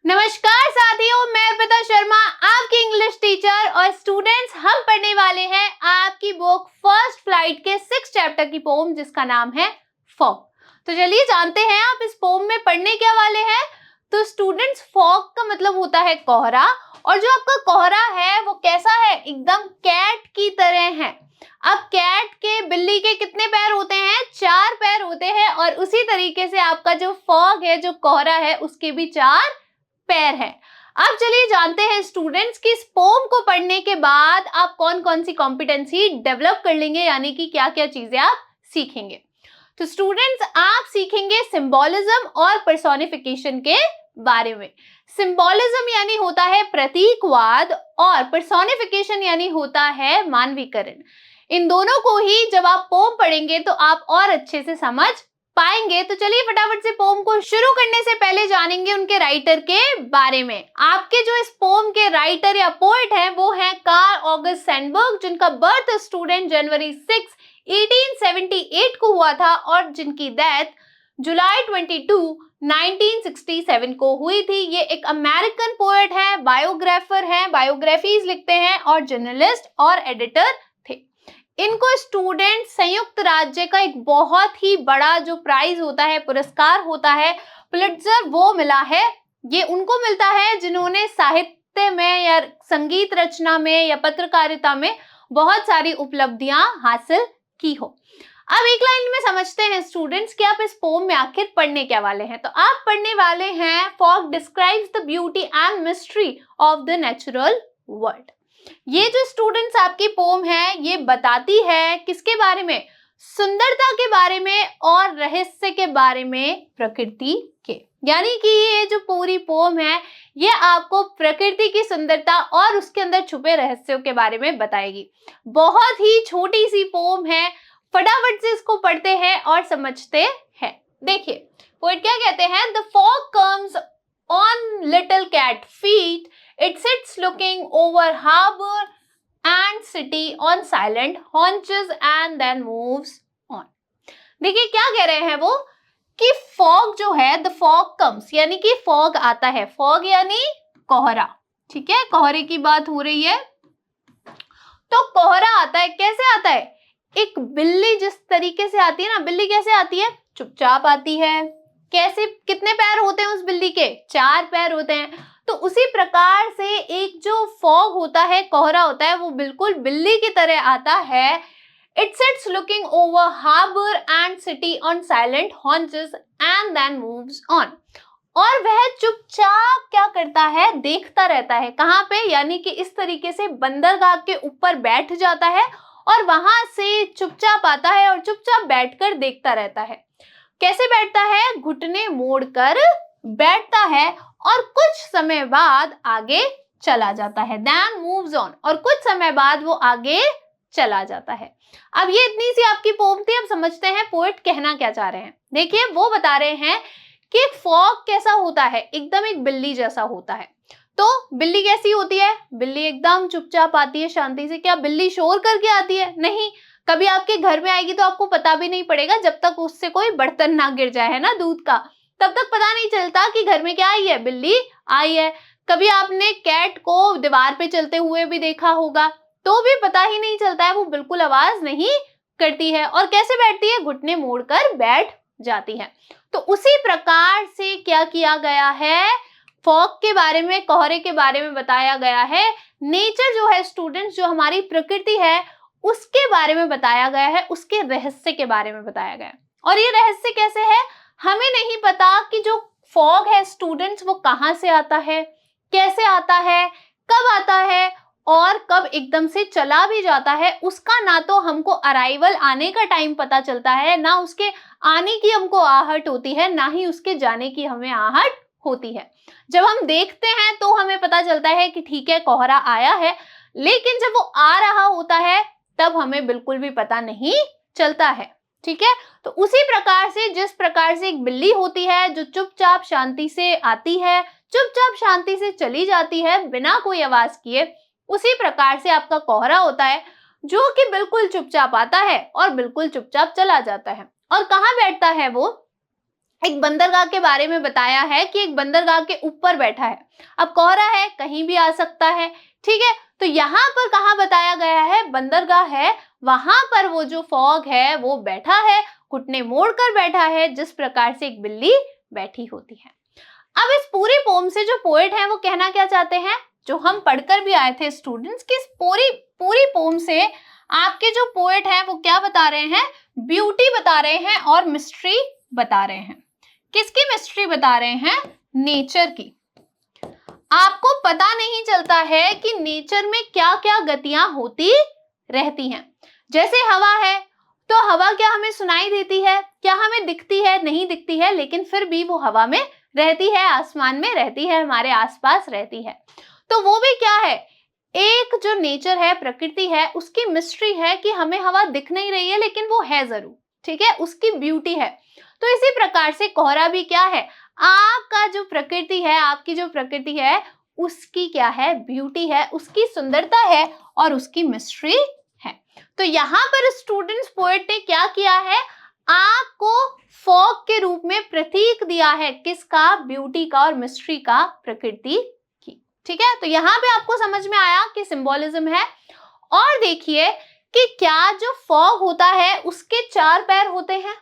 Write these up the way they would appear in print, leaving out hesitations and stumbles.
नमस्कार साथियों, मैं अर्पिता शर्मा आपकी इंग्लिश टीचर और स्टूडेंट्स हम पढ़ने वाले हैं आपकी बुक फर्स्ट फ्लाइट के 6 चैप्टर की पोम जिसका नाम है फॉग। तो चलिए जानते हैं आप इस पोम में पढ़ने क्या वाले हैं। तो स्टूडेंट्स, फॉग का मतलब होता है कोहरा, और जो आपका कोहरा है वो कैसा है, एकदम कैट की तरह है। अब कैट के, बिल्ली के कितने पैर होते हैं? 4 पैर होते हैं, और उसी तरीके से आपका जो फॉग है, जो कोहरा है, उसके भी 4 पैर है। अब चलिए जानते हैं स्टूडेंट्स कि इस पोम को पढ़ने के बाद आप कौन कौन सी कॉम्पिटेंसी डेवलप कर लेंगे, यानी कि क्या क्या चीजें आप सीखेंगे। तो स्टूडेंट्स, आप सीखेंगे सिंबोलिज्म और पर्सोनिफिकेशन के बारे में। सिंबोलिज्म यानी होता है प्रतीकवाद, और पर्सोनिफिकेशन यानी होता है मानवीकरण। इन दोनों को ही जब आप पोम पढ़ेंगे तो आप और अच्छे से समझ पाएंगे। तो चलिए फटाफट से पोम को शुरू करने से पहले जानेंगे उनके राइटर के बारे में। आपके जो इस पोम के राइटर या पोएट हैं वो हैं कार्ल ऑगस्ट सैंडबर्ग, जिनका बर्थ स्टूडेंट जनवरी 6, 1878 को हुआ था, और जिनकी डेथ जुलाई 22, 1967 को हुई थी। ये एक अमेरिकन पोएट है, बायोग्राफर हैं, बायोग्राफीज लिखते हैं, और जर्नलिस्ट और एडिटर थे। इनको स्टूडेंट संयुक्त राज्य का एक बहुत ही बड़ा जो प्राइज होता है, पुरस्कार होता है, पुलिट्जर, वो मिला है। ये उनको मिलता है जिन्होंने साहित्य में या संगीत रचना में या पत्रकारिता में बहुत सारी उपलब्धियां हासिल की हो। अब एक लाइन में समझते हैं स्टूडेंट्स कि आप इस पोम में आखिर पढ़ने क्या वाले हैं। तो आप पढ़ने वाले हैं fog describes the beauty and mystery of the natural world. ये जो स्टूडेंट्स आपकी पोम है ये बताती है किसके बारे में? सुंदरता के बारे में और रहस्य के बारे में, प्रकृति के। यानी कि ये जो पूरी पोम है ये आपको प्रकृति की सुंदरता और उसके अंदर छुपे रहस्यों के बारे में बताएगी। बहुत ही छोटी सी पोम है, फटाफट से इसको पढ़ते हैं और समझते हैं। देखिए पोएट क्या कहते हैं, the fog comes on little cat feet, it sits looking over harbor and city on silent haunches and then moves on। देखिए क्या कह रहे हैं वो कि फॉग जो है, the fog comes यानी कि फॉग आता है। फॉग यानी कोहरा, ठीक है, कोहरे की बात हो रही है। तो कोहरा आता है, कैसे आता है? एक बिल्ली जिस तरीके से आती है ना, बिल्ली कैसे आती है? चुपचाप आती है। कैसे, कितने पैर होते हैं उस बिल्ली के? 4 पैर होते हैं। तो उसी प्रकार से एक जो फॉग होता है, कोहरा होता है, वो बिल्कुल बिल्ली की तरह आता है। It sits looking over harbour and city on silent haunches and then moves on. और वह चुपचाप क्या करता है? देखता रहता है। कहाँ पे? यानी कि इस तरीके से बंदरगाह के ऊपर बैठ जाता है और वहां से चुपचाप आता है और चुपचाप बैठकर देखता रहता है। कैसे बैठता है? घुटने मोड़कर बैठता है, और कुछ समय बाद आगे चला जाता है। Then moves on, और कुछ समय बाद वो आगे चला जाता है। अब ये इतनी सी आपकी पोम थी। अब समझते हैं पोएट कहना क्या चाह रहे हैं। देखिए वो बता रहे हैं कि फॉग कैसा होता है, एकदम एक बिल्ली जैसा होता है। तो बिल्ली कैसी होती है? बिल्ली एकदम चुपचाप आती है, शांति से। क्या बिल्ली शोर करके आती है? नहीं। कभी आपके घर में आएगी तो आपको पता भी नहीं पड़ेगा जब तक उससे कोई बर्तन ना गिर जाए, है ना, दूध का, तब तक पता नहीं चलता कि घर में क्या आई है, बिल्ली आई है। कभी आपने कैट को दीवार पे चलते हुए भी देखा होगा, तो भी पता ही नहीं चलता है, वो बिल्कुल आवाज नहीं करती है। और कैसे बैठती है? घुटने मोड़कर बैठ जाती है। तो उसी प्रकार से क्या किया गया है, फॉग के बारे में, कोहरे के बारे में बताया गया है। नेचर जो है स्टूडेंट्स, जो हमारी प्रकृति है, उसके बारे में बताया गया है, उसके रहस्य के बारे में बताया गया है। और ये रहस्य कैसे है? हमें नहीं पता कि जो फॉग है स्टूडेंट्स वो कहाँ से आता है, कैसे आता है, कब आता है, और कब एकदम से चला भी जाता है। उसका ना तो हमको अराइवल, आने का टाइम पता चलता है, ना उसके आने की हमको आहट होती है, ना ही उसके जाने की हमें आहट होती है। जब हम देखते हैं तो हमें पता चलता है कि ठीक है कोहरा आया है, लेकिन जब वो आ रहा होता है तब हमें बिल्कुल भी पता नहीं चलता है, ठीक है। तो उसी प्रकार से, जिस प्रकार से एक बिल्ली होती है जो चुपचाप शांति से आती है, चुपचाप शांति से चली जाती है बिना कोई आवाज किए, उसी प्रकार से आपका कोहरा होता है जो कि बिल्कुल चुपचाप आता है और बिल्कुल चुपचाप चला जाता है। और कहाँ बैठता है वो? एक बंदरगाह के बारे में बताया है कि एक बंदरगाह के ऊपर बैठा है। अब कोहरा है, कहीं भी आ सकता है, ठीक है। तो यहाँ पर कहाँ बताया गया है, बंदरगाह है, वहां पर वो जो फॉग है वो बैठा है, घुटने मोड़कर बैठा है, जिस प्रकार से एक बिल्ली बैठी होती है। अब इस पूरी पोम से जो पोएट है वो कहना क्या चाहते हैं, जो हम पढ़कर भी आए थे स्टूडेंट्स, कि इस पूरी पोम से आपके जो पोएट है वो क्या बता रहे हैं, ब्यूटी बता रहे हैं और मिस्ट्री बता रहे हैं। किसकी मिस्ट्री बता रहे हैं, नेचर की। आपको पता नहीं चलता है कि नेचर में क्या क्या गतियां होती रहती हैं। जैसे हवा है, तो हवा क्या हमें सुनाई देती है, क्या हमें दिखती है, नहीं दिखती है, लेकिन फिर भी वो हवा में रहती है, आसमान में रहती है, हमारे आसपास रहती है। तो वो भी क्या है, एक जो नेचर है, प्रकृति है, उसकी मिस्ट्री है कि हमें हवा दिख नहीं रही है लेकिन वो है जरूर, ठीक है, उसकी ब्यूटी है। तो इसी प्रकार से कोहरा भी क्या है, आपका जो प्रकृति है, आपकी जो प्रकृति है उसकी क्या है, ब्यूटी है, उसकी सुंदरता है और उसकी मिस्ट्री है। तो यहाँ पर स्टूडेंट्स पोएट ने क्या किया है, आपको फॉग के रूप में प्रतीक दिया है, किसका, ब्यूटी का और मिस्ट्री का, प्रकृति की, ठीक है। तो यहाँ पे आपको समझ में आया कि सिंबोलिज्म है। और देखिए कि क्या जो फॉग होता है उसके 4 पैर होते हैं,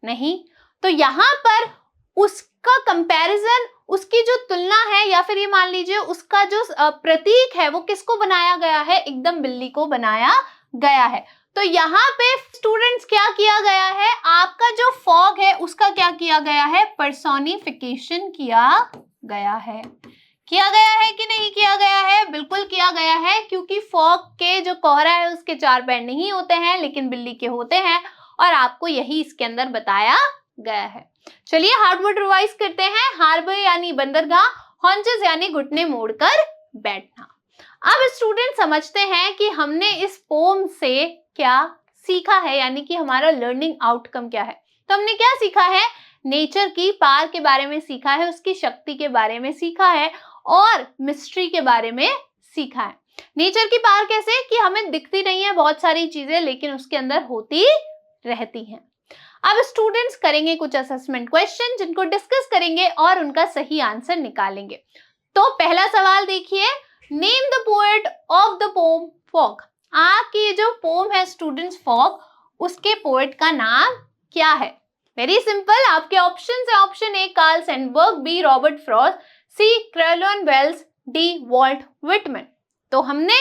नहीं। तो यहाँ पर उसका कंपैरिजन, उसकी जो तुलना है, या फिर ये मान लीजिए उसका जो प्रतीक है वो किसको बनाया गया है, एकदम बिल्ली को बनाया गया है। तो यहाँ पे स्टूडेंट्स क्या किया गया है, आपका जो फॉग है उसका क्या किया गया है, पर्सोनिफिकेशन किया गया है। किया गया है कि नहीं किया गया है, बिल्कुल किया गया है, क्योंकि फॉग के जो कोहरा है उसके 4 पैर नहीं होते हैं लेकिन बिल्ली के होते हैं, और आपको यही इसके अंदर बताया गया है। चलिए हार्डवर्ड रिवाइज करते हैं। हार्बर यानी बंदरगाह, हॉन्चेस यानी घुटने मोड़कर बैठना। अब स्टूडेंट समझते हैं कि हमने इस पोम से क्या सीखा है, यानी कि हमारा लर्निंग आउटकम क्या है। तो हमने क्या सीखा है, नेचर की पावर के बारे में सीखा है, उसकी शक्ति के बारे में सीखा है और मिस्ट्री के बारे में सीखा है। नेचर की पावर कैसे, कि हमें दिखती नहीं है बहुत सारी चीजें लेकिन उसके अंदर होती रहती हैं। अब स्टूडेंट्स करेंगे कुछ असेसमेंट क्वेश्चन जिनको डिस्कस करेंगे और उनका सही आंसर निकालेंगे। तो पहला सवाल देखिए, name the poet of the pome fog. आपकी ये जो पोम है स्टूडेंट्स फॉग, उसके पोएट का नाम क्या है। वेरी सिंपल, आपके ऑप्शन है, option A Carl Sandburg, B Robert Frost, C क्रेलन वेल्स, डी वॉल्ट विटमैन। तो हमने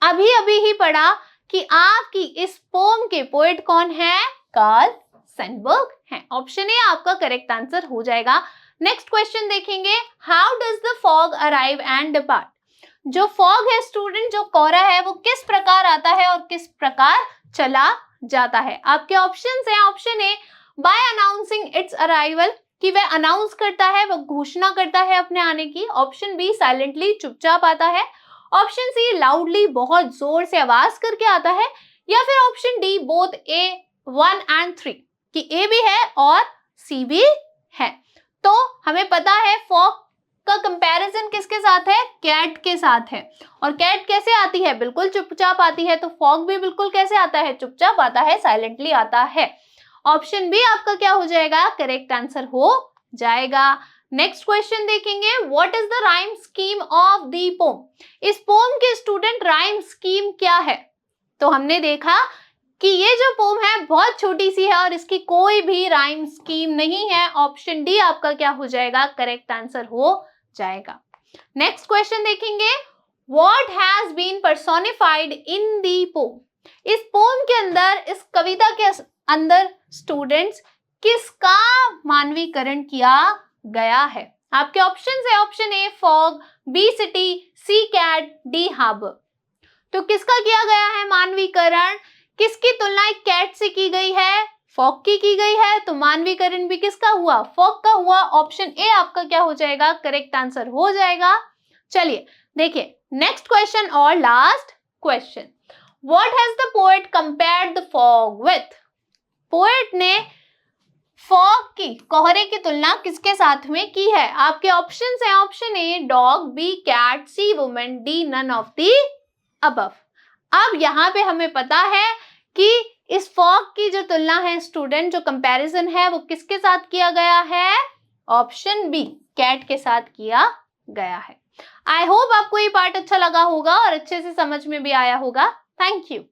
अभी अभी ही पढ़ा कि आपकी इस पोम के पोएट कौन है, कार्ल सैंडबर्ग है। ऑप्शन ए आपका करेक्ट आंसर हो जाएगा। नेक्स्ट क्वेश्चन देखेंगे, how does the fog arrive and depart. जो फॉग है स्टूडेंट, जो कोहरा है, वो किस प्रकार आता है और किस प्रकार चला जाता है। आपके ऑप्शंस हैं, option A by announcing its arrival, कि वह अनाउंस करता है, वह घोषणा करता है अपने आने की। ऑप्शन बी साइलेंटली, चुपचाप आता है। ऑप्शन सी लाउडली, बहुत जोर से आवाज करके आता है। या फिर option D both A 1 and 3, कि ए भी है और सी भी है। तो हमें पता है फॉग का कंपैरिजन किसके साथ है, कैट के साथ है। और कैट कैसे आती है, बिल्कुल चुपचाप आती है। तो फॉग भी बिल्कुल कैसे आता है, चुपचाप आता है, साइलेंटली आता है। ऑप्शन बी आपका क्या हो जाएगा, करेक्ट आंसर हो जाएगा। नेक्स्ट क्वेश्चन देखेंगे, what is the rhyme scheme of the pome. इस पोम के स्टूडेंट राइम स्कीम क्या है। तो हमने देखा कि ये जो पोम है बहुत छोटी सी है और इसकी कोई भी राइम स्कीम नहीं है। ऑप्शन डी आपका क्या हो जाएगा, करेक्ट आंसर हो जाएगा। नेक्स्ट क्वेश्चन देखेंगे, what has been personified in the poem. इस पोम के अंदर, इस कविता के अंदर स्टूडेंट्स किसका मानवीकरण किया गया है। आपके ऑप्शंस है, option A fog, B city, C cat, D harbour. तो किसका किया गया है मानवीकरण, किसकी तुलना एक कैट से की गई है, फॉग की गई है। तो मानवीकरण भी किसका हुआ, फॉग का हुआ। ऑप्शन ए आपका क्या हो जाएगा, करेक्ट आंसर हो जाएगा। चलिए देखिए नेक्स्ट क्वेश्चन और last question, what has the poet compared the fog with. Poet ने फॉग की, कोहरे की तुलना किसके साथ में की है। आपके ऑप्शंस हैं, option A dog, B cat, C woman, D none of the above. अब यहाँ पे हमें पता है कि इस फॉग की जो तुलना है स्टूडेंट, जो कंपैरिजन है वो किसके साथ किया गया है? ऑप्शन बी, कैट के साथ किया गया है। आई होप आपको ये पार्ट अच्छा लगा होगा और अच्छे से समझ में भी आया होगा। Thank you.